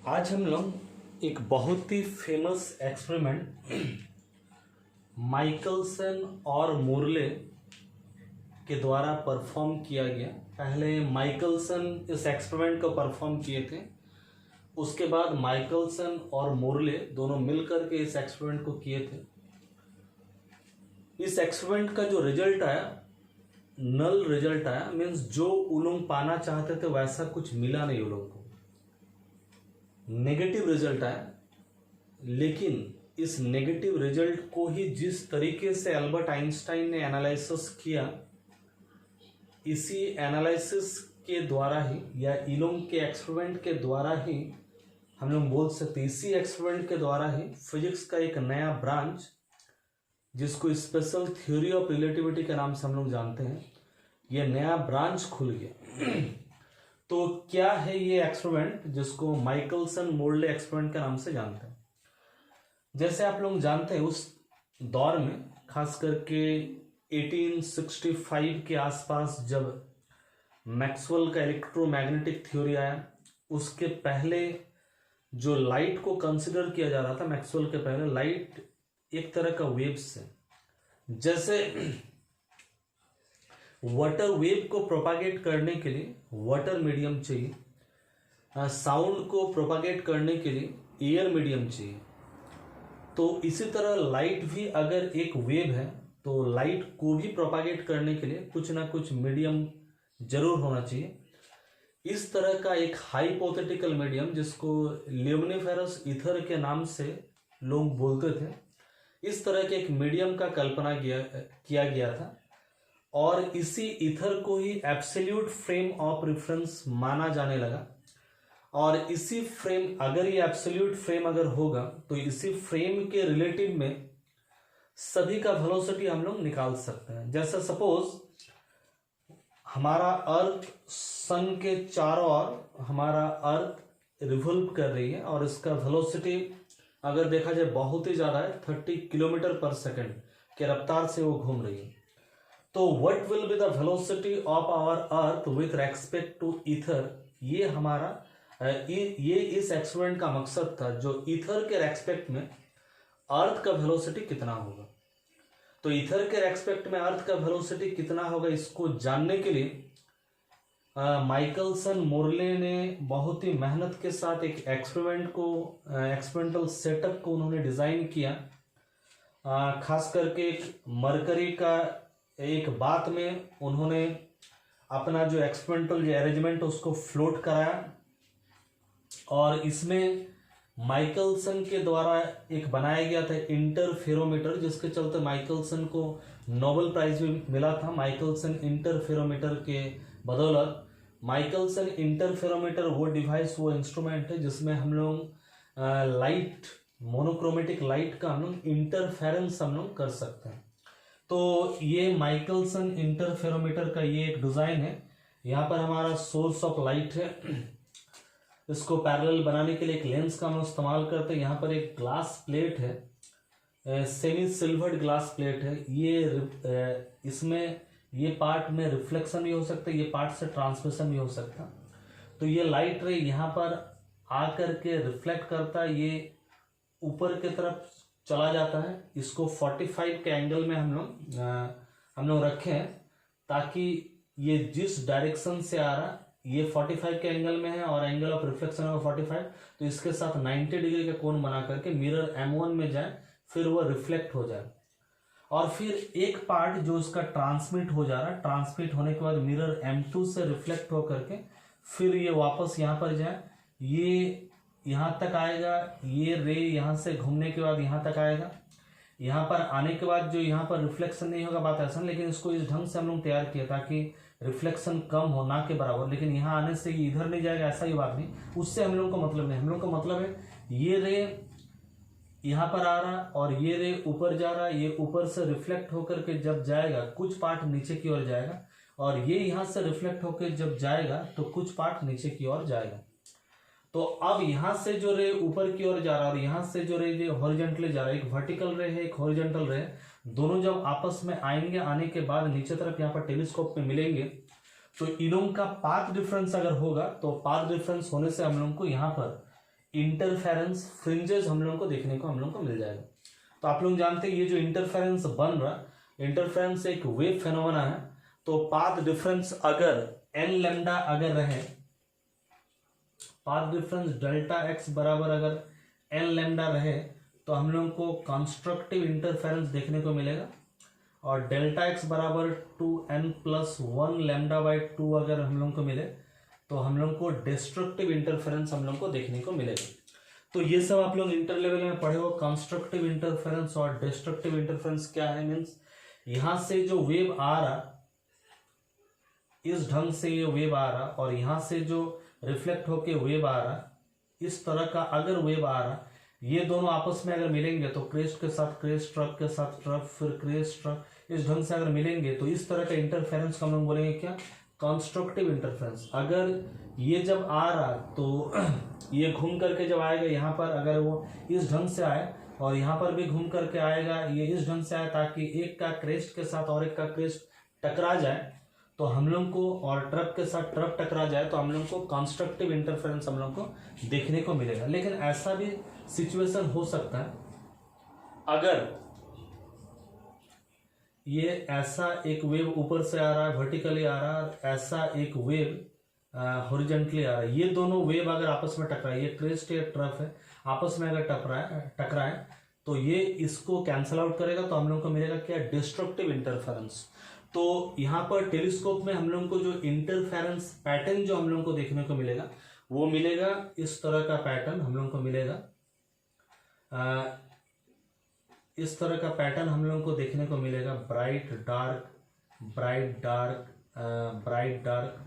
आज हम लोग एक बहुत ही फेमस एक्सपेरिमेंट माइकलसन और मोर्ले के द्वारा परफॉर्म किया गया। पहले माइकलसन इस एक्सपेरिमेंट को परफॉर्म किए थे, उसके बाद माइकलसन और मोर्ले दोनों मिलकर के इस एक्सपेरिमेंट को किए थे। इस एक्सपेरिमेंट का जो रिजल्ट आया, नल रिजल्ट आया, मीन्स जो वो लोग पाना चाहते थे वैसा कुछ मिला नहीं उन लोगों को, नेगेटिव रिजल्ट आया। लेकिन इस नेगेटिव रिजल्ट को ही जिस तरीके से अल्बर्ट आइंस्टाइन ने एनालिसिस किया, इसी एनालिसिस के द्वारा ही या इलोंग के एक्सपेरिमेंट के द्वारा ही हम लोग बोल सकते, इसी एक्सपेरिमेंट के द्वारा ही फिजिक्स का एक नया ब्रांच, जिसको स्पेशल थ्योरी ऑफ रिलेटिविटी के नाम से हम लोग जानते हैं, यह नया ब्रांच खुल गया। तो क्या है ये एक्सपेरिमेंट जिसको माइकलसन मोर्ले एक्सपेरिमेंट के नाम से जानते हैं? जैसे आप लोग जानते हैं, उस दौर में खास करके 1865 के आसपास जब मैक्सवेल का इलेक्ट्रोमैग्नेटिक थ्योरी आया, उसके पहले जो लाइट को कंसिडर किया जा रहा था, मैक्सवेल के पहले लाइट एक तरह का वेव्स है। जैसे वाटर वेव को प्रोपागेट करने के लिए वाटर मीडियम चाहिए, साउंड को प्रोपागेट करने के लिए एयर मीडियम चाहिए, तो इसी तरह लाइट भी अगर एक वेव है तो लाइट को भी प्रोपागेट करने के लिए कुछ ना कुछ मीडियम जरूर होना चाहिए। इस तरह का एक हाइपोथेटिकल मीडियम, जिसको ल्यूमिनिफेरस ईथर के नाम से लोग बोलते थे, इस तरह के एक मीडियम का कल्पना किया गया था। और इसी ईथर को ही एब्सोल्यूट फ्रेम ऑफ रेफरेंस माना जाने लगा। और इसी फ्रेम, अगर ये एब्सोल्यूट फ्रेम अगर होगा तो इसी फ्रेम के रिलेटिव में सभी का वेलोसिटी हम लोग निकाल सकते हैं। जैसे सपोज हमारा अर्थ सन के चारों ओर हमारा अर्थ रिवॉल्व कर रही है और इसका वेलोसिटी अगर देखा जाए बहुत ही ज़्यादा है, 30 किलोमीटर पर सेकेंड के रफ्तार से वो घूम रही है। तो what will be the velocity of our earth with respect to ether, ये हमारा ये इस एक्सपेरिमेंट का मकसद था, जो ईथर के रेस्पेक्ट में अर्थ का वेलोसिटी कितना होगा। तो ईथर के रेस्पेक्ट में अर्थ का वेलोसिटी कितना होगा, इसको जानने के लिए माइकलसन मोर्ले ने बहुत ही मेहनत के साथ एक एक्सपेरिमेंटल सेटअप को उन्होंने डिज़ाइन किया। खास करके मरकरी का एक बात में उन्होंने अपना जो एक्सपेरिमेंटल जो अरेंजमेंट उसको फ्लोट कराया, और इसमें माइकलसन के द्वारा एक बनाया गया था इंटरफेरोमीटर, जिसके चलते माइकलसन को नोबेल प्राइज भी मिला था। माइकलसन इंटरफेरोमीटर के बदौलत, माइकलसन इंटरफेरोमीटर वो डिवाइस, वो इंस्ट्रूमेंट है जिसमें हम लोग लाइट, मोनोक्रोमेटिक लाइट का हम लोग इंटरफेरेंस हम लोग कर सकते हैं। तो ये माइकलसन इंटरफेरोमीटर का ये एक डिज़ाइन है। यहाँ पर हमारा सोर्स ऑफ लाइट है, इसको पैरेलल बनाने के लिए एक लेंस का हम इस्तेमाल करते हैं। यहाँ पर एक ग्लास प्लेट है, सेमी सिल्वर्ड ग्लास प्लेट है। ये इसमें ये पार्ट में रिफ्लेक्शन भी हो सकता है, ये पार्ट से ट्रांसमिशन भी हो सकता है। तो ये लाइट रे यहाँ पर आकर के रिफ्लेक्ट करता है, ये ऊपर की तरफ चला जाता है। इसको 45 के एंगल में हम लोग रखे हैं, ताकि ये जिस डायरेक्शन से आ रहा, ये 45 के एंगल में है और एंगल ऑफ रिफ्लेक्शन है 45, तो इसके साथ 90 डिग्री का कोण बना करके मिरर M1 में जाए, फिर वो रिफ्लेक्ट हो जाए। और फिर एक पार्ट जो इसका ट्रांसमिट हो जा रहा है, ट्रांसमिट होने के बाद मिरर M2 से रिफ्लेक्ट हो करके फिर ये वापस यहाँ पर जाए, ये यहाँ तक आएगा। ये रे यहाँ से घूमने के बाद यहाँ तक आएगा। यहाँ पर आने के बाद जो यहाँ पर रिफ्लेक्शन नहीं होगा, बात ऐसा नहीं, लेकिन इसको इस ढंग से हम लोग तैयार किया ताकि रिफ्लेक्शन कम हो, ना के बराबर। लेकिन यहाँ आने से ये इधर नहीं जाएगा, ऐसा ही बात नहीं, उससे हम लोग को मतलब नहीं। हम लोग का मतलब है ये रे यहाँ पर आ रहा और ये रे ऊपर जा रहा, ये ऊपर से रिफ्लेक्ट होकर के जब जाएगा, कुछ पार्ट नीचे की ओर जाएगा, और ये यहाँ से रिफ्लेक्ट होकर जब जाएगा तो कुछ पार्ट नीचे की ओर जाएगा। तो अब यहाँ से जो रे ऊपर की ओर जा रहा है और यहाँ से जो रे जो हॉरिजॉन्टली जा रहा है, एक वर्टिकल रे है, एक हॉरिजॉन्टल रे है, दोनों जब आपस में आएंगे, आने के बाद नीचे तरफ यहाँ पर टेलीस्कोप में मिलेंगे, तो इन लोगों का पाथ डिफरेंस अगर होगा, तो पाथ डिफरेंस होने से हम लोग को यहाँ पर इंटरफेरेंस फ्रिंजेस हम लोगों को देखने को मिल जाएगा। तो आप लोग जानते हैं ये जो इंटरफेरेंस बन रहा, इंटरफेरेंस एक वेव फेनोमेना है। तो पाथ डिफरेंस अगर एन लेमडा अगर रहे, पाथ डिफरेंस डेल्टा एक्स बराबर अगर एन लेमडा रहे, तो हम लोगों को कंस्ट्रक्टिव इंटरफेरेंस देखने को मिलेगा। और डेल्टा एक्स बराबर 2n+1 लेमडा बाई 2 अगर हम लोगों को मिले, तो हम लोग को डिस्ट्रक्टिव इंटरफेरेंस हम लोग को देखने को मिलेगा। तो ये सब आप लोग इंटर लेवल में पढ़े हो, कंस्ट्रक्टिव इंटरफेरेंस और डिस्ट्रक्टिव इंटरफेरेंस क्या है। मीन्स यहां से जो वेव आ रहा, इस ढंग से ये वेव आ रहा, और यहां से जो रिफ्लेक्ट होके वेव आ रहा, इस तरह का अगर वेव आ रहा, ये दोनों आपस में अगर मिलेंगे तो क्रेस्ट के साथ क्रेस्ट, ट्रक के साथ ट्रक, फिर क्रेस्ट ट्रक, इस ढंग से अगर मिलेंगे तो इस तरह का इंटरफेरेंस को हम लोग बोलेंगे क्या, कंस्ट्रक्टिव इंटरफेरेंस। अगर ये जब आ रहा तो ये घूम करके जब आएगा यहाँ पर, अगर वो इस ढंग से आए और यहाँ पर भी घूम करके आएगा, ये इस ढंग से आए ताकि एक का क्रेस्ट के साथ और एक का क्रेस्ट टकरा जाए, तो हम लोग को, और ट्रक के साथ ट्रक टकरा जाए, तो हम लोग को कंस्ट्रक्टिव इंटरफेरेंस हम लोग को देखने को मिलेगा। लेकिन ऐसा भी सिचुएशन हो सकता है, अगर ये ऐसा एक वेव ऊपर से आ रहा है, वर्टिकली आ रहा है, ऐसा एक वेव हॉरिजॉन्टली आ रहा है, ये दोनों वेव अगर आपस में टकराए, ये क्रेस्ट या ट्रफ है, आपस में अगर टकराए तो ये इसको कैंसल आउट करेगा, तो हम लोग को मिलेगा क्या, डिस्ट्रक्टिव इंटरफेरेंस। तो यहाँ पर टेलीस्कोप में हम लोग को जो इंटरफेरेंस पैटर्न जो हम लोग को देखने को मिलेगा, वो मिलेगा इस तरह का पैटर्न हम लोग को मिलेगा। इस तरह का पैटर्न हम लोगों को देखने को मिलेगा, bright dark, bright dark, bright dark.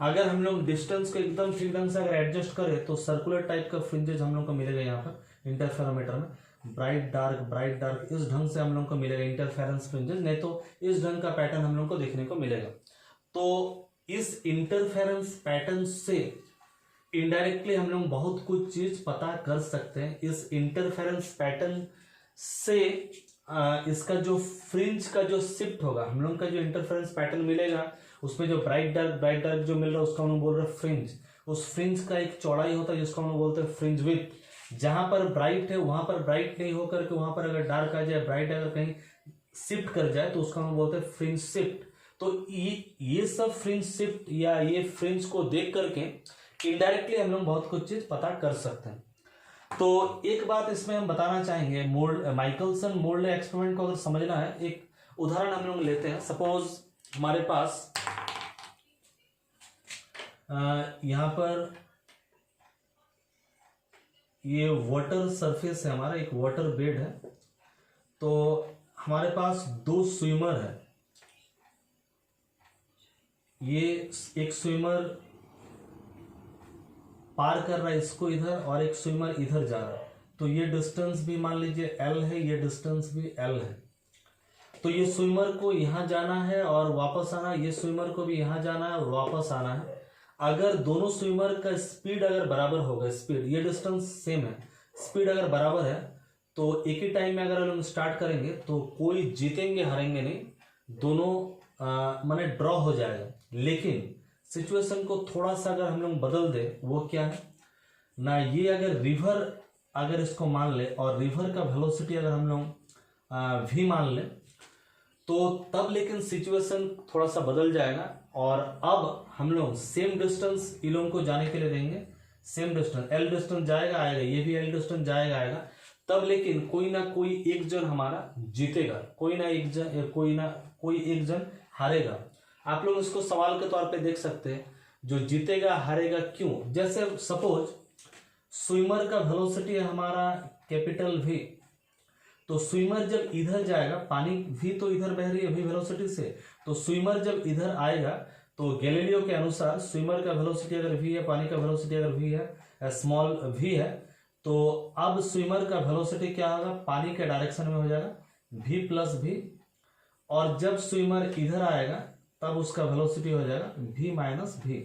अगर हम लोग डिस्टेंस को एकदम ठीक ढंग से अगर एडजस्ट करें तो सर्कुलर टाइप का फ्रिंजेस हम लोग को मिलेगा यहाँ पर इंटरफेरोमीटर में, ब्राइट डार्क, इस ढंग से हम लोग को मिलेगा इंटरफेरेंस फ्रिंजेस, नहीं तो इस ढंग का पैटर्न हम लोग को देखने को मिलेगा। तो इस इंटरफेरेंस पैटर्न से इनडायरेक्टली हम लोग बहुत कुछ चीज पता कर सकते हैं। इस इंटरफेरेंस पैटर्न से इसका जो फ्रिंज का जो शिफ्ट होगा, हम लोग का जो इंटरफेरेंस पैटर्न मिलेगा, उसमें जो ब्राइट डार्क जो मिल रहा है उसका हम लोग बोल रहे हैं फ्रिंज। उस फ्रिंज का एक चौड़ाई होता है जिसको हम लोग बोलते हैं फ्रिंज विड्थ। जहां पर ब्राइट है वहां पर ब्राइट नहीं होकर के वहां पर अगर डार्क आ जाए, ब्राइट अगर कहीं शिफ्ट कर जाए, तो उसका हम बोलते हैं फ्रिंज शिफ्ट। तो ये सब फ्रिंज शिफ्ट या ये फ्रिंज को देख करके इनडायरेक्टली हम लोग बहुत कुछ चीज पता कर सकते हैं। तो एक बात इसमें हम बताना चाहेंगे, माइकलसन मोल्डे एक्सपेरिमेंट को अगर समझना है, एक उदाहरण हम लोग लेते हैं। सपोज हमारे पास यहां पर ये वाटर सरफेस है, हमारा एक वाटर बेड है। तो हमारे पास दो स्विमर है, ये एक स्विमर पार कर रहा है इसको इधर, और एक स्विमर इधर जा रहा है। तो ये डिस्टेंस भी मान लीजिए L है, ये डिस्टेंस भी L है। तो ये स्विमर को यहां जाना है और वापस आना, ये स्विमर को भी यहां जाना है और वापस आना है। अगर दोनों स्विमर का स्पीड अगर बराबर होगा, स्पीड, ये डिस्टेंस सेम है, स्पीड अगर बराबर है, तो एक ही टाइम में अगर हम स्टार्ट करेंगे तो कोई जीतेंगे हारेंगे नहीं, दोनों माने ड्रॉ हो जाएगा। लेकिन सिचुएशन को थोड़ा सा अगर हम लोग बदल दे, वो क्या है ना, ये अगर रिवर अगर इसको मान ले और रिवर का वेलोसिटी अगर हम लोग v मान ले, तो तब लेकिन सिचुएशन थोड़ा सा बदल जाएगा। और अब हम लोग सेम डिस्टेंस इन लोगों को जाने के लिए देंगे, सेम डिस्टेंस L डिस्टेंस जाएगा आएगा, ये भी L डिस्टेंस जाएगा आएगा, तब लेकिन कोई ना कोई एक जन हमारा जीतेगा, कोई ना कोई एक जन हारेगा। आप लोग इसको सवाल के तौर पे देख सकते हैं, जो जीतेगा हारेगा क्यों। जैसे सपोज स्विमर का वेलोसिटी है हमारा कैपिटल V, तो स्विमर जब इधर जाएगा, पानी V तो इधर बह रही है V वेलोसिटी से, तो स्विमर जब इधर आएगा तो गैलीलियो के अनुसार स्विमर का वेलोसिटी अगर V है, पानी का वेलोसिटी अगर V है, स्मॉल v है, तो अब स्विमर का वेलोसिटी क्या होगा, पानी के डायरेक्शन में हो जाएगा v प्लस v, और जब स्विमर इधर आएगा तब उसका वेलोसिटी हो जाएगा v माइनस v।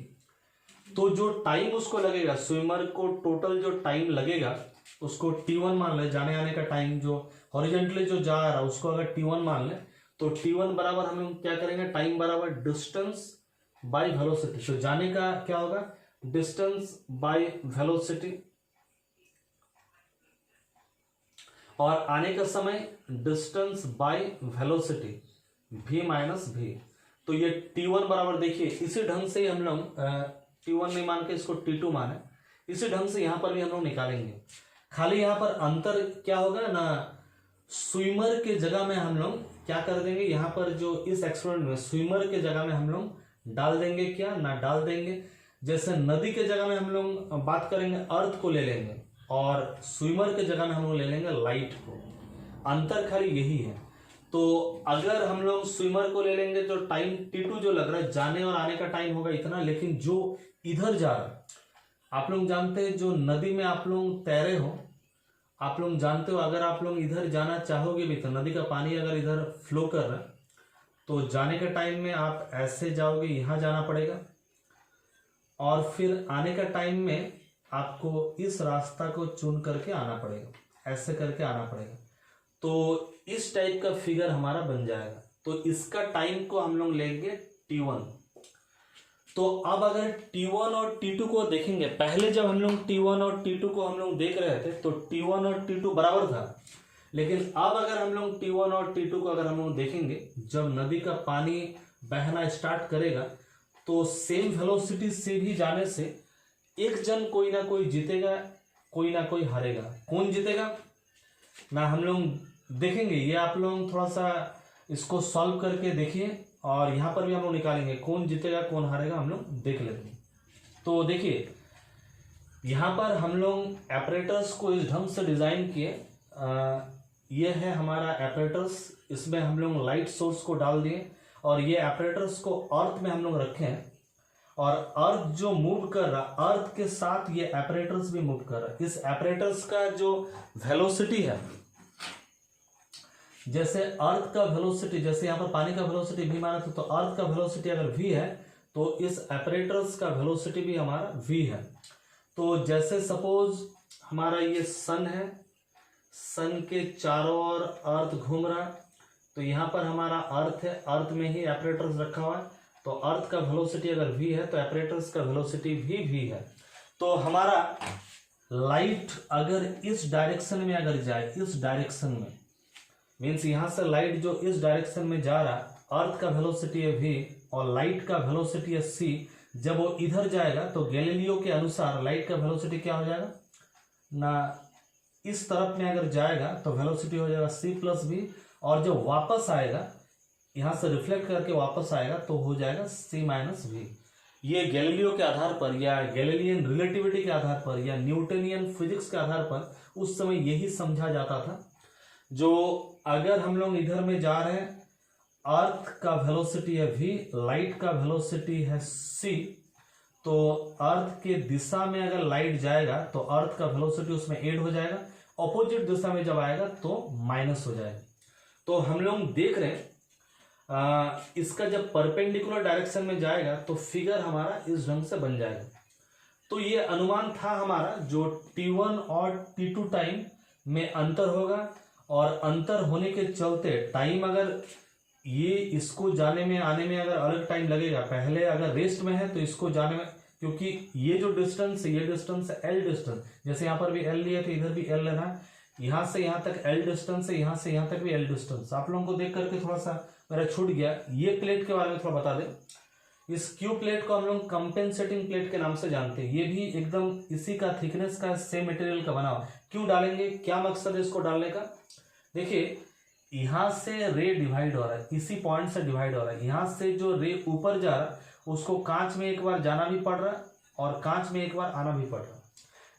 तो जो टाइम उसको लगेगा, स्विमर को टोटल जो टाइम लगेगा उसको t1 मान ले, जाने आने का टाइम जो हॉरिजॉन्टली जो जा रहा है उसको अगर t1 मान ले, तो t1 बराबर हम लोग क्या करेंगे, टाइम बराबर डिस्टेंस बाय वेलोसिटी। तो जाने का क्या होगा, डिस्टेंस बाय वेलोसिटी, और आने का समय distance by velocity v minus v। तो ये t1 बराबर देखिए इसी ढंग से हम लोग t1 नहीं मान के इसको t2 माने, इसी ढंग से यहाँ पर भी हम लोग निकालेंगे। खाली यहाँ पर अंतर क्या होगा ना, स्विमर के जगह में हम लोग क्या कर देंगे, यहाँ पर जो इस एक्सपेरिमेंट में स्विमर के जगह में हम लोग डाल देंगे, क्या ना डाल देंगे। जैसे नदी के जगह में हम लोग बात करेंगे अर्थ को ले लेंगे, और स्विमर के जगह में हम लोग ले लेंगे लाइट को। अंतर खाली यही है। तो अगर हम लोग स्विमर को ले लेंगे तो टाइम t2 जो लग रहा है जाने और आने का टाइम होगा इतना, लेकिन जो इधर जा रहा है, आप लोग जानते हैं जो नदी में आप लोग तैरे हो, आप लोग जानते हो अगर आप लोग इधर जाना चाहोगे भी तो नदी का पानी अगर इधर फ्लो कर रहा है तो जाने के टाइम में आप ऐसे जाओगे, यहाँ जाना पड़ेगा, और फिर आने का टाइम में आपको इस रास्ता को चुन करके आना पड़ेगा, ऐसे करके आना पड़ेगा। तो इस टाइप का फिगर हमारा बन जाएगा। तो इसका टाइम को हम लोग लेंगे t1। तो अब अगर t1 और t2 को देखेंगे, पहले जब हम लोग t1 और t2 को हम लोग देख रहे थे तो t1 और t2 बराबर था, लेकिन अब अगर हम लोग t1 और t2 को अगर हम लोग देखेंगे, जब नदी का पानी बहना स्टार्ट करेगा तो सेम वेलोसिटी से भी जाने से एक जन कोई ना कोई जीतेगा, कोई ना कोई हारेगा। कौन जीतेगा ना हम लोग देखेंगे। ये आप लोग थोड़ा सा इसको सॉल्व करके देखिए, और यहाँ पर भी हम लोग निकालेंगे कौन जीतेगा कौन हारेगा, हम लोग देख लेते हैं। तो देखिए यहाँ पर हम लोग एपरेटर्स को इस ढंग से डिज़ाइन किए। ये है हमारा एपरेटर्स, इसमें हम लोग लाइट सोर्स को डाल दिए, और ये एपरेटर्स को अर्थ में हम लोग रखे हैं, और अर्थ जो मूव कर रहा, अर्थ के साथ ये एपरेटर्स भी मूव कर रहा है। इस एपरेटर्स का जो वेलोसिटी है, जैसे अर्थ का वेलोसिटी, जैसे यहाँ पर पानी का वेलोसिटी v माना था, तो अर्थ का वेलोसिटी अगर v है तो इस एपरेटर्स का वेलोसिटी भी हमारा v है। तो जैसे सपोज हमारा ये सन है, सन के चारों ओर अर्थ घूम रहा है, तो यहाँ पर हमारा अर्थ है, अर्थ में ही एपरेटर्स रखा हुआ है, तो अर्थ का वेलोसिटी अगर v है तो एपरेटर्स का वेलोसिटी भी v है। तो हमारा लाइट अगर इस डायरेक्शन में अगर जाए, इस डायरेक्शन में मीन्स यहाँ से लाइट जो इस डायरेक्शन में जा रहा, अर्थ का वेलोसिटी है v और लाइट का वेलोसिटी है c, जब वो इधर जाएगा तो गैलीलियो के अनुसार लाइट का वेलोसिटी क्या हो जाएगा ना, इस तरफ में अगर जाएगा तो वेलोसिटी हो जाएगा c प्लस v, और जब वापस आएगा यहाँ से रिफ्लेक्ट करके वापस आएगा तो हो जाएगा c माइनस v। ये गैलीलियो के आधार पर, या गैलीलियन रिलेटिविटी के आधार पर, या न्यूटनियन फिजिक्स के आधार पर उस समय यही समझा जाता था। जो अगर हम लोग इधर में जा रहे हैं, अर्थ का वेलोसिटी है v, लाइट का वेलोसिटी है c, तो अर्थ के दिशा में अगर लाइट जाएगा तो अर्थ का वेलोसिटी उसमें ऐड हो जाएगा, ऑपोजिट दिशा में जब आएगा तो माइनस हो जाएगा। तो हम लोग देख रहे हैं इसका जब परपेंडिकुलर डायरेक्शन में जाएगा तो फिगर हमारा इस ढंग से बन जाएगा। तो ये अनुमान था हमारा, जो t1 और t2 टाइम में अंतर होगा, और अंतर होने के चलते टाइम अगर ये इसको जाने में आने में अगर अलग टाइम लगेगा, पहले अगर रेस्ट में है तो इसको जाने में, क्योंकि ये जो डिस्टेंस है, ये डिस्टेंस है एल डिस्टेंस, जैसे यहाँ पर भी एल लिया तो इधर भी एल लेना है, यहाँ से यहाँ तक एल डिस्टेंस है, यहाँ से यहाँ तक भी एल डिस्टेंस। आप लोगों को देख करके थोड़ा सा मेरा छूट गया। ये प्लेट के बारे में थोड़ा बता दें। इस क्यू प्लेट को हम लोग कंपेंसेटिंग प्लेट के नाम से जानते हैं। ये भी एकदम इसी का थिकनेस का, सेम मटेरियल का बना हुआ। क्यों डालेंगे, क्या मकसद है इसको डालने का? देखिए यहाँ से रे डिवाइड हो रहा है, इसी पॉइंट से डिवाइड हो रहा है। यहाँ से जो रे ऊपर जा रहा है उसको कांच में एक बार जाना भी पड़ रहा है और कांच में एक बार आना भी पड़ रहा है।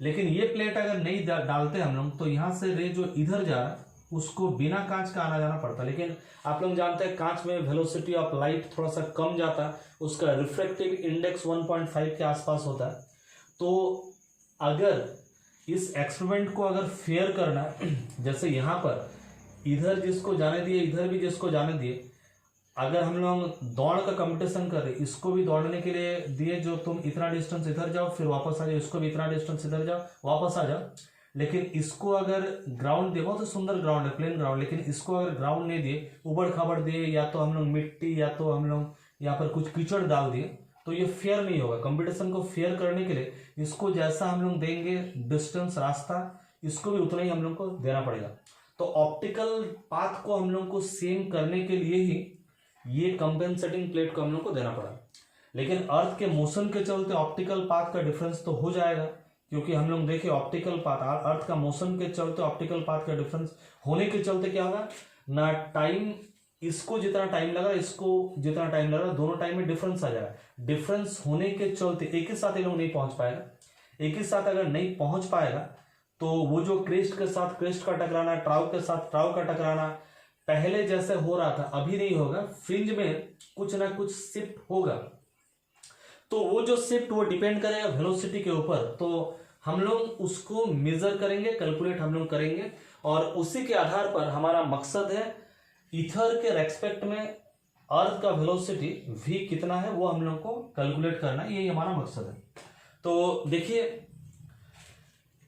लेकिन ये प्लेट अगर नहीं डालते हम लोग तो यहाँ से रे जो इधर जा रहा है उसको बिना कांच का आना जाना पड़ता। लेकिन आप लोग जानते हैं कांच में वेलोसिटी ऑफ लाइट थोड़ा सा कम जाता है, उसका रिफ्रैक्टिव इंडेक्स 1.5 के आसपास होता है। तो अगर इस एक्सपेरिमेंट को अगर फेयर करना, जैसे यहाँ पर इधर जिसको जाने दिए, इधर भी जिसको जाने दिए, अगर हम लोग दौड़ का कंपटीशन कर रहे, इसको भी दौड़ने के लिए दिए, जो तुम इतना डिस्टेंस इधर जाओ फिर वापस आ जाओ, इसको भी इतना डिस्टेंस इधर जाओ वापस आ जाओ। लेकिन इसको अगर ग्राउंड दिए, बहुत सुंदर ग्राउंड है, प्लेन ग्राउंड, लेकिन इसको अगर ग्राउंड नहीं दिए, उबड़ खाबड़ दिए, या तो हम लोग मिट्टी या तो हम लोग यहाँ पर कुछ कीचड़ डाल दिए, तो ये फेयर नहीं होगा। कंपटीशन को फेयर करने के लिए इसको जैसा हम लोग देंगे डिस्टेंस, रास्ता, इसको भी उतना ही हम लोग को देना पड़ेगा। तो ऑप्टिकल पाथ को हम लोग को सेम करने के लिए ही ये कंपेंसेटिंग प्लेट को हम लोग को देना पड़ा। लेकिन अर्थ के मोशन के चलते ऑप्टिकल पाथ का डिफरेंस तो हो जाएगा, क्योंकि हम लोग देखिए ऑप्टिकल पाथ, अर्थ का मोशन के चलते ऑप्टिकल पाथ का डिफरेंस होने के चलते क्या होगा ना, टाइम इसको जितना टाइम लगा इसको जितना टाइम लगा, दोनों टाइम में डिफरेंस आ जाएगा। डिफरेंस होने के चलते एक ही साथ ये लोग नहीं पहुंच पाएगा। एक ही साथ अगर नहीं पहुंच पाएगा तो वो जो क्रेस्ट के साथ क्रेस्ट का टकराना, ट्राउ के साथ ट्राउ का टकराना पहले जैसे हो रहा था अभी नहीं होगा, फ्रिंज में कुछ ना कुछ शिफ्ट होगा। तो वो जो शिफ्ट वो डिपेंड करेगा वेलोसिटी के ऊपर। तो हम लोग उसको मेजर करेंगे, कैलकुलेट हम लोग करेंगे, और उसी के आधार पर हमारा मकसद है ईथर के रेस्पेक्ट में अर्थ का वेलोसिटी v कितना है वो हम लोग को कैलकुलेट करना, यही हमारा मकसद है। तो देखिए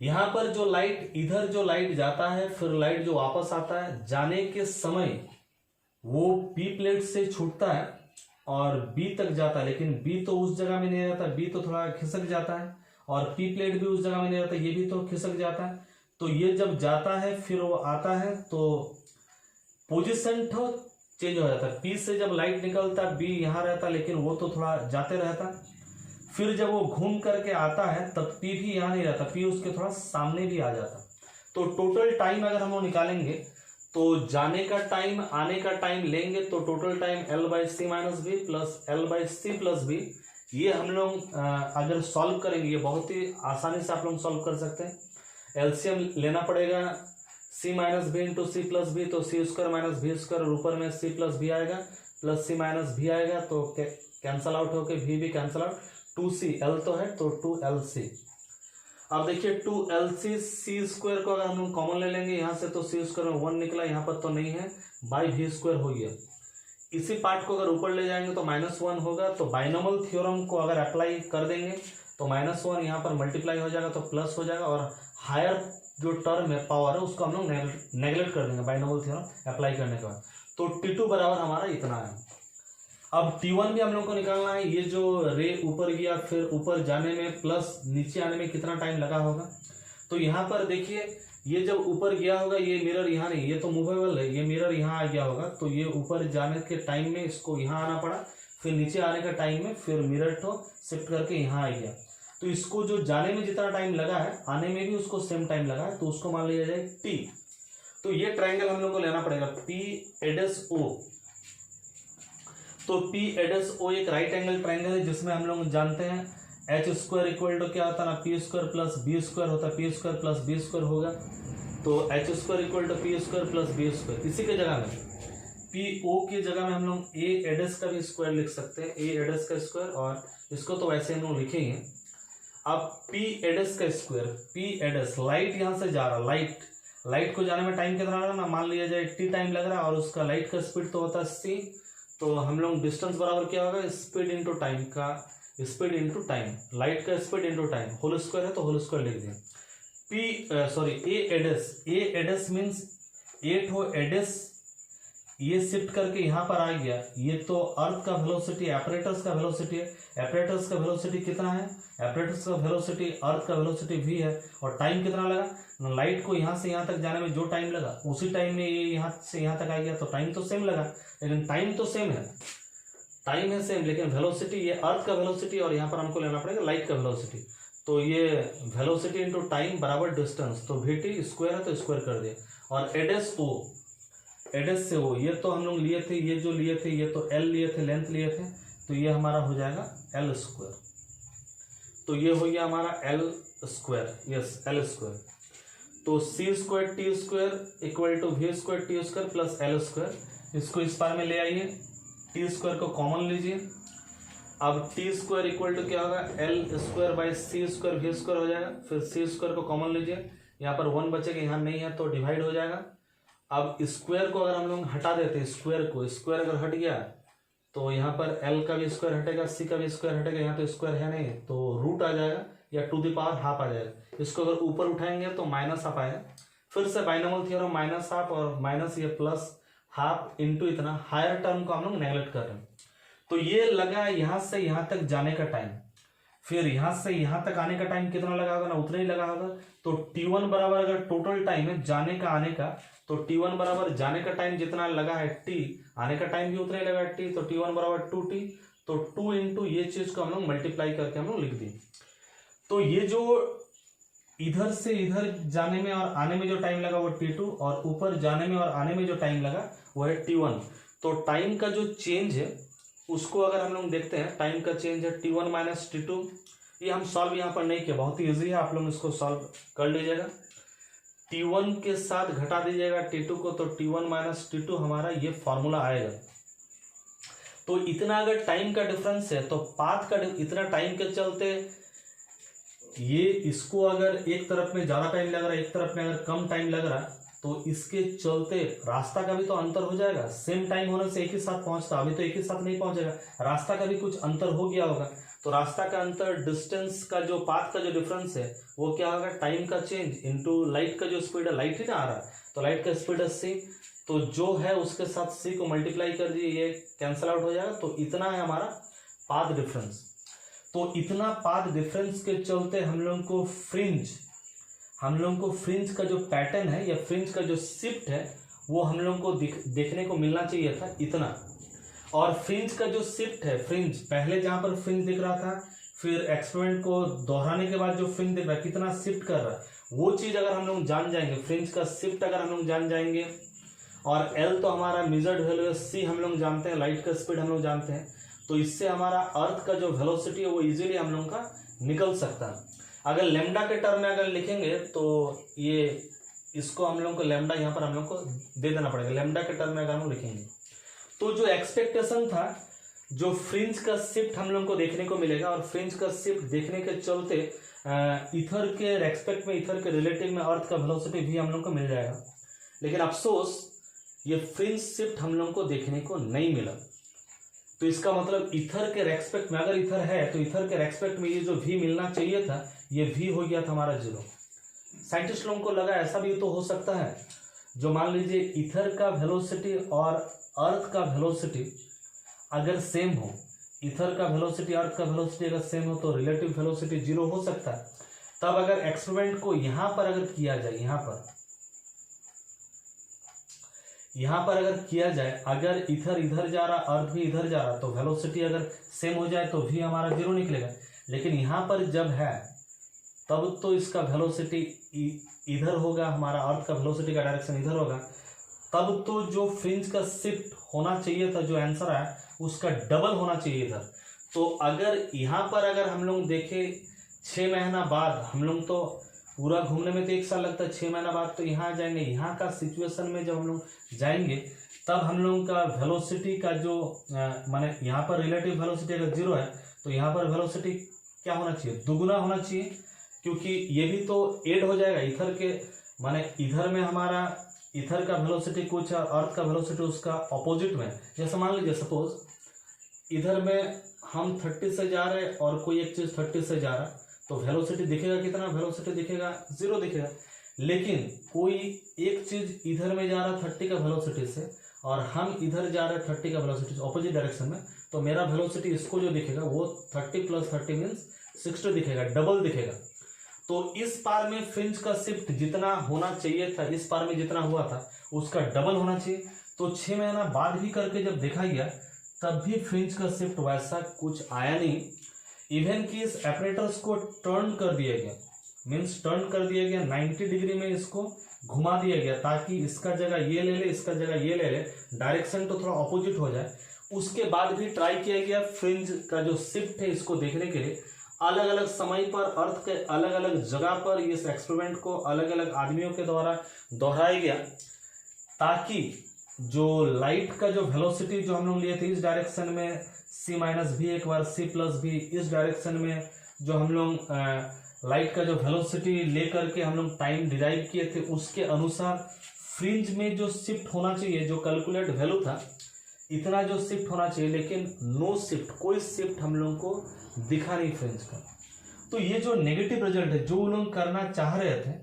यहां पर जो लाइट, इधर जो लाइट जाता है फिर लाइट जो वापस आता है, जाने के समय वो p प्लेट से छूटता है और b तक जाता है, लेकिन b तो उस जगह में नहीं रहता, b तो थोड़ा खिसक जाता है, और p प्लेट भी उस जगह में नहीं रहता, ये भी तो खिसक जाता है। तो ये जब जाता है फिर वो आता है तो पोजीशन तो चेंज हो जाता है। पी से जब लाइट निकलता है बी यहाँ रहता, लेकिन वो तो थोड़ा जाते रहता। फिर जब वो घूम करके आता है तब पी भी यहाँ नहीं रहता, पी उसके थोड़ा सामने भी आ जाता। तो टोटल टाइम अगर हम लोग निकालेंगे तो जाने का टाइम आने का टाइम लेंगे तो total time L by C minus B plus L by C plus B. ये हम लोग अगर सॉल्व करेंगे, ये बहुत ही आसानी से आप लोग सॉल्व कर सकते हैं। एलसीएम लेना पड़ेगा C minus B into C plus B, तो C square minus B square, ऊपर में सी प्लस बी आएगा प्लस सी माइनस बी आएगा, तो कैंसल आउट होके भी कैंसल आउट, 2c l तो है तो 2lc। अब देखिए 2lc सी स्क्वायर को अगर हम लोग कॉमन ले लेंगे यहाँ से तो सी स्क्वायर में 1 निकला, यहाँ पर तो नहीं है, बाई वी स्क्वायर हो गया। इसी पार्ट को अगर ऊपर ले जाएंगे तो -1 होगा, तो बाइनोमियल थ्योरम को अगर अप्लाई कर देंगे तो -1 यहाँ पर मल्टीप्लाई हो जाएगा तो प्लस हो जाएगा, और हायर जो टर्म है पावर है उसको हम लोग नेगलेक्ट कर देंगे बाइनोमियल थ्योरम अप्लाई करने के बाद। तो T2 बराबर हमारा इतना है। अब T1 भी हम लोग को निकालना है। ये जो रे ऊपर गया फिर ऊपर जाने में प्लस नीचे आने में कितना टाइम लगा होगा, तो यहाँ पर देखिए ये जब ऊपर गया होगा, ये मिरर यहाँ नहीं, ये तो मूवेबल है, ये मिरर यहाँ आ गया होगा, तो ये ऊपर जाने के टाइम में इसको यहाँ आना पड़ा, फिर नीचे आने का टाइम में फिर मिरर को शिफ्ट करके यहाँ आ गया। तो इसको जो जाने में जितना टाइम लगा है आने में भी उसको सेम टाइम लगा है, तो उसको मान लिया जाए T। तो ये ट्रायंगल हम लोग को लेना पड़ेगा P एडस O। तो P एडस O एक राइट एंगल ट्रायंगल है जिसमें हम लोग जानते हैं एच स्क्वायर इक्वल टू क्या होता है ना, P square plus B square होता है, P square plus B square होगा, तो H square equal to P square plus B square. इसी के जगह में पी ओ की जगह में हम लोग ए एडस का भी स्क्वायर लिख सकते हैं, ए एडस का स्क्वायर, और इसको तो वैसे हम लोग लिखेंगे। अब पी एडस का स्क्वायर, पी एडस, लाइट यहाँ से जा रहा, लाइट को जाने में टाइम कितना लगा ना, मान लिया जाए टी टाइम लग रहा है, और उसका लाइट का स्पीड तो होता है सी, तो हम लोग डिस्टेंस बराबर क्या होगा, स्पीड इंटू टाइम का, स्पीड इंटू टाइम, लाइट का speed into time, whole square है तो होल स्क्वायर लिख दिया। ए एडस मीन्स 8 हो एडस, ये शिफ्ट करके यहाँ पर आ गया, ये तो अर्थ का वेलोसिटी एपरेटस का वेलोसिटी है, एपरेटस का वेलोसिटी कितना है, एपरेटस का वेलोसिटी अर्थ का वेलोसिटी v है, और टाइम कितना लगा, लाइट को यहाँ से यहाँ तक जाने में जो टाइम लगा उसी टाइम में ये यहाँ से यहाँ तक आ गया, तो टाइम तो सेम लगा, लेकिन टाइम तो सेम है, टाइम है सेम, लेकिन वेलोसिटी ये अर्थ का वेलोसिटी और यहाँ पर हमको लेना पड़ेगा लाइट का वेलोसिटी, तो ये वेलोसिटी इंटू टाइम बराबर डिस्टेंस, तो वी टी स्क्वायर है तो स्क्वायर कर दिया, और एडस ओ, एडस से ओ, ये तो हम लोग लिए थे, ये जो लिए थे ये तो एल लिए थे, लेंथ लिए थे, तो ये हमारा हो जाएगा एल स्क्वायर, तो ये हो गया हमारा L square, yes L square. तो C square T square equal to V square T square plus L square, इसको इस पार में ले आइए, टी स्क्वायर को कॉमन लीजिए, अब टी स्क्वायर इक्वल टू क्या होगा, L square by C square V square हो जाएगा, फिर सी स्क्वायर को कॉमन लीजिए, यहाँ पर 1 बचेगा, यहाँ नहीं है तो डिवाइड हो जाएगा। अब स्क्वायर को अगर हम लोग हटा देते हैं, स्क्वायर को, स्क्वायर अगर हट गया तो यहाँ पर एल का भी स्क्वायर हटेगा, सी का भी स्क्वायर हटेगा, यहाँ तो स्क्वायर है नहीं, तो रूट आ जाएगा या टू द पावर हाफ आ जाएगा, इसको अगर ऊपर उठाएंगे तो माइनस हाफ आएगा, फिर से बाइनोमियल थ्योरम माइनस हाफ और माइनस ये प्लस हाफ इंटू इतना, हायर टर्म को हम लोग नेगलेक्ट कर रहे हैं। तो ये लगा यहाँ से यहाँ तक जाने का टाइम, फिर यहाँ से यहाँ तक आने का टाइम कितना लगा होगा ना, उतना ही लगा होगा। तो T1 बराबर अगर टोटल टाइम है जाने का आने का, तो T1 बराबर जाने का टाइम जितना लगा है T, आने का टाइम भी उतना ही लगा है T, तो T1 बराबर 2T। तो 2 इंटू ये चीज को हम लोग मल्टीप्लाई करके हम लोग लिख दिए। तो ये जो इधर से इधर जाने में और आने में जो टाइम लगा वो T2, और ऊपर जाने में और आने में जो टाइम लगा वो है T1। तो टाइम का जो चेंज है उसको अगर हम लोग देखते हैं, टाइम का चेंज है T1 माइनस T2। ये हम सॉल्व यहाँ पर नहीं किया, बहुत ही ईजी है, आप लोग इसको सॉल्व कर लीजिएगा। T1 के साथ घटा दीजिएगा T2 को, तो T1 माइनस T2 हमारा ये फॉर्मूला आएगा। तो इतना अगर टाइम का डिफरेंस है तो पाथ का इतना टाइम के चलते ये इसको अगर एक तरफ में ज्यादा टाइम लग रहा है, एक तरफ में अगर कम टाइम लग रहा है, तो इसके चलते रास्ता का भी तो अंतर हो जाएगा। सेम टाइम होने से एक ही साथ पहुंचता, अभी तो एक ही साथ नहीं पहुंचेगा, रास्ता का भी कुछ अंतर हो गया होगा। तो रास्ता का अंतर, डिस्टेंस का जो पाथ का जो डिफरेंस है वो क्या होगा, टाइम का चेंज इनटू लाइट का जो स्पीड है, लाइट ही ना आ रहा है तो लाइट का स्पीड है c, तो जो है उसके साथ c को मल्टीप्लाई कर दिए, ये कैंसिल आउट हो जाएगा। तो इतना है हमारा पाथ डिफरेंस। तो इतना पाथ डिफरेंस के चलते हम लोग को फ्रिंज का जो पैटर्न है या फ्रिंज का जो शिफ्ट है वो हम लोग को देखने को मिलना चाहिए था इतना। और फ्रिंज का जो शिफ्ट है, फ्रिंज पहले जहां पर फ्रिंज दिख रहा था, फिर एक्सपेरिमेंट को दोहराने के बाद जो फ्रिंज दिख रहा है कितना शिफ्ट कर रहा है, वो चीज अगर हम लोग जान जाएंगे, फ्रिंज का शिफ्ट अगर हम लोग जान जाएंगे, और L तो हमारा मेजर्ड वैल्यू है, C हम लोग जानते हैं, लाइट का स्पीड हम लोग जानते हैं, तो इससे हमारा अर्थ का जो वेलोसिटी है वो इजीली हम लोग का निकल सकता है। अगर लेमडा के टर्म में अगर लिखेंगे तो ये इसको हम लोग को लेमडा यहाँ पर हम लोग को दे देना पड़ेगा, लेमडा के टर्म में अगर हम लोग लिखेंगे तो जो एक्सपेक्टेशन था, जो फ्रिंज का शिफ्ट हम लोग को देखने को मिलेगा, और फ्रिंज का शिफ्ट देखने के चलते इथर के रेस्पेक्ट में, इथर के रिलेटिव में अर्थ का वेलोसिटी भी हम लोग को मिल जाएगा। लेकिन अफसोस ये फ्रिंज शिफ्ट हम लोग को देखने को नहीं मिला। तो इसका मतलब इथर के रेस्पेक्ट में, अगर इथर है तो इथर के रेस्पेक्ट में ये जो v मिलना चाहिए था ये v हो गया था हमारा 0। साइंटिस्ट लोगों को लगा ऐसा भी तो हो सकता है, जो मान लीजिए इथर का वेलोसिटी और अर्थ का वेलोसिटी अगर सेम हो, इथर का वेलोसिटी अर्थ का वेलोसिटी अगर सेम हो तो रिलेटिव वेलोसिटी 0 हो सकता है। तब अगर एक्सपेरिमेंट को यहाँ पर अगर किया जाए, यहाँ पर अगर किया जाए, अगर इधर इधर जा रहा, अर्थ भी इधर जा रहा, तो वेलोसिटी अगर सेम हो जाए तो v हमारा 0 निकलेगा। लेकिन यहाँ पर जब है तब तो इसका वेलोसिटी इधर होगा, हमारा अर्थ का वेलोसिटी का डायरेक्शन इधर होगा, तब तो जो फ्रिंज का शिफ्ट होना चाहिए था, जो आंसर है उसका डबल होना चाहिए इधर। तो अगर यहाँ पर अगर हम लोग देखें 6 महीना बाद, हम लोग तो पूरा घूमने में तो 1 साल लगता है, 6 महीना बाद तो यहाँ आ जाएंगे। यहाँ का सिचुएशन में जब हम लोग जाएंगे तब हम लोगों का वेलोसिटी का जो माने यहाँ पर रिलेटिव वेलोसिटी अगर 0 है तो यहाँ पर वेलोसिटी क्या होना चाहिए, दुगुना होना चाहिए, क्योंकि ये भी तो ऐड हो जाएगा इधर के, माने इधर में हमारा इधर का वेलोसिटी कुछ है, अर्थ का वेलोसिटी उसका अपोजिट में। जैसे मान लीजिए सपोज इधर में हम 30 से जा रहे हैं और कोई एक चीज 30 से जा रहा है, तो वेलोसिटी दिखेगा कितना, वेलोसिटी दिखेगा 0 दिखेगा। लेकिन कोई एक चीज इधर में जा रहा 30 का वेलोसिटी से, और हम इधर जा रहे 30 का वेलोसिटी ऑपोजिट डायरेक्शन में, तो मेरा वेलोसिटी इसको जो दिखेगा वो 30 + 30 मीन्स 60 दिखेगा, डबल दिखेगा। तो इस पार में फ्रिंज का शिफ्ट जितना होना चाहिए था, इस पार में जितना हुआ था उसका डबल होना चाहिए। तो 6 महीना बाद भी करके जब देखा गया तब भी फ्रिंज का शिफ्ट वैसा कुछ आया नहीं। इवन कि इस एपरेटर्स को टर्न कर दिया गया, मीन्स टर्न कर दिया गया 90 डिग्री में, इसको घुमा दिया गया ताकि इसका जगह ये ले ले, इसका जगह ये ले ले, डायरेक्शन तो थोड़ा अपोजिट हो जाए। उसके बाद भी ट्राई किया गया फ्रिंज का जो शिफ्ट है इसको देखने के लिए, अलग अलग समय पर अर्थ के अलग अलग जगह पर इस एक्सपेरिमेंट को अलग अलग आदमियों के द्वारा दोहराया गया, ताकि जो लाइट का जो वेलोसिटी जो हम लोग लिए थे इस डायरेक्शन में c - v, एक बार c + v, इस डायरेक्शन में जो हम लोग लाइट का जो वेलोसिटी लेकर के हम लोग टाइम डिराइव किए थे, उसके अनुसार फ्रिंज में जो शिफ्ट होना चाहिए, जो कैलकुलेट वैल्यू था, इतना जो शिफ्ट होना चाहिए, लेकिन नो शिफ्ट, कोई शिफ्ट हम लोग को दिखा नहीं फ्रिंज का। तो ये जो नेगेटिव रिजल्ट है, जो वो लोग करना चाह रहे थे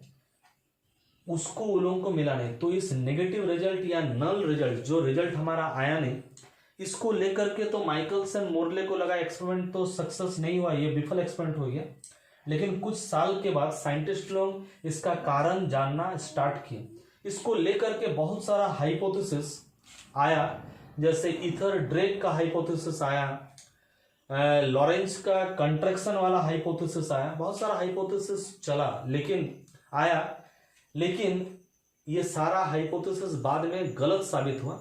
उसको वो लोगों को मिला नहीं। तो इस नेगेटिव रिजल्ट या नल रिजल्ट, जो रिजल्ट हमारा आया नहीं, इसको लेकर के तो माइकल्स एंड मोरले को लगा एक्सपेरिमेंट तो सक्सेस नहीं हुआ, ये विफल एक्सपेरिमेंट हो गया। लेकिन कुछ साल के बाद साइंटिस्ट लोग इसका कारण जानना स्टार्ट किए। इसको लेकर के बहुत सारा हाइपोथेसिस आया, जैसे ईथर ड्रेक का हाइपोथेसिस आया, लॉरेंस का कंट्रैक्शन वाला हाइपोथेसिस आया, बहुत सारा हाइपोथेसिस चला लेकिन ये सारा हाइपोथेसिस बाद में गलत साबित हुआ।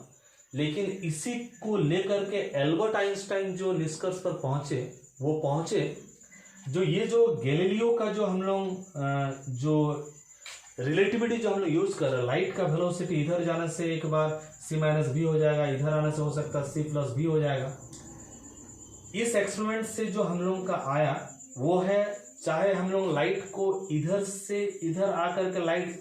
लेकिन इसी को लेकर के एल्बर्ट आइंस्टाइन जो निष्कर्ष पर पहुंचे जो ये जो गैलीलियो का जो हम लोग जो रिलेटिविटी जो हम लोग यूज कर रहे हैं, लाइट का वेलोसिटी इधर जाने से एक बार c-v हो जाएगा, इधर आने से हो सकता है c+v हो जाएगा। इस एक्सपेरिमेंट से जो हम लोग का आया वो है, चाहे हम लोग लाइट को इधर से इधर आकर के लाइट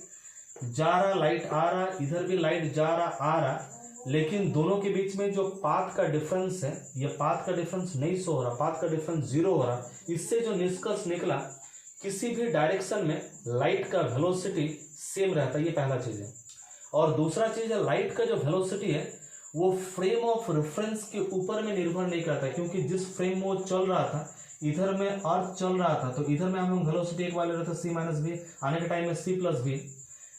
जा रहा, लाइट आ रहा, इधर भी लाइट जा रहा आ रहा, लेकिन दोनों के बीच में जो पाथ का डिफरेंस है, ये पाथ का डिफरेंस नहीं शो हो रहा, पाथ का डिफरेंस 0 हो रहा। इससे जो निष्कर्ष निकला, किसी भी डायरेक्शन में लाइट का वेलोसिटी सेम रहता है, ये पहला चीज है। और दूसरा चीज है, लाइट का जो वेलोसिटी है वो फ्रेम ऑफ रेफरेंस के ऊपर में निर्भर नहीं करता, क्योंकि जिस फ्रेम में वो चल रहा था, इधर में अर्थ चल रहा था, तो इधर में हम लोग वेलोसिटी एक बार ले रहे थे c-v, आने के टाइम में c+v।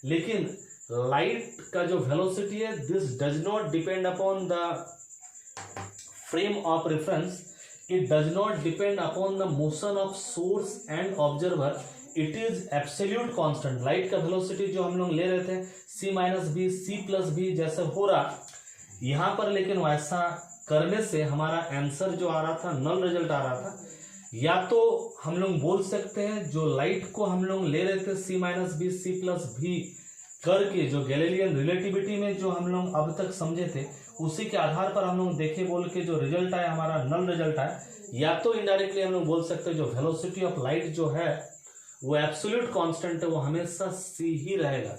लेकिन लाइट का जो वेलोसिटी है, this does not depend upon the frame of reference, it does not depend upon the motion of source and observer, it is absolute constant. Light का वेलोसिटी जो हम लोग ले रहे थे c-v, c+v जैसे हो रहा यहाँ पर, लेकिन वैसा करने से हमारा आंसर जो आ रहा था, नल रिजल्ट आ रहा था। या तो हम लोग बोल सकते हैं जो लाइट को हम लोग ले रहे थे c-v, c+v करके, जो गैलीलियन रिलेटिविटी में जो हम लोग अब तक समझे थे, उसी के आधार पर हम लोग देखे बोल के जो रिजल्ट आया, हमारा नल रिजल्ट आया। या तो इनडायरेक्टली हम लोग बोल सकते हैं जो वेलोसिटी ऑफ लाइट जो है वो एब्सोल्यूट कांस्टेंट है, वो हमेशा c ही रहेगा।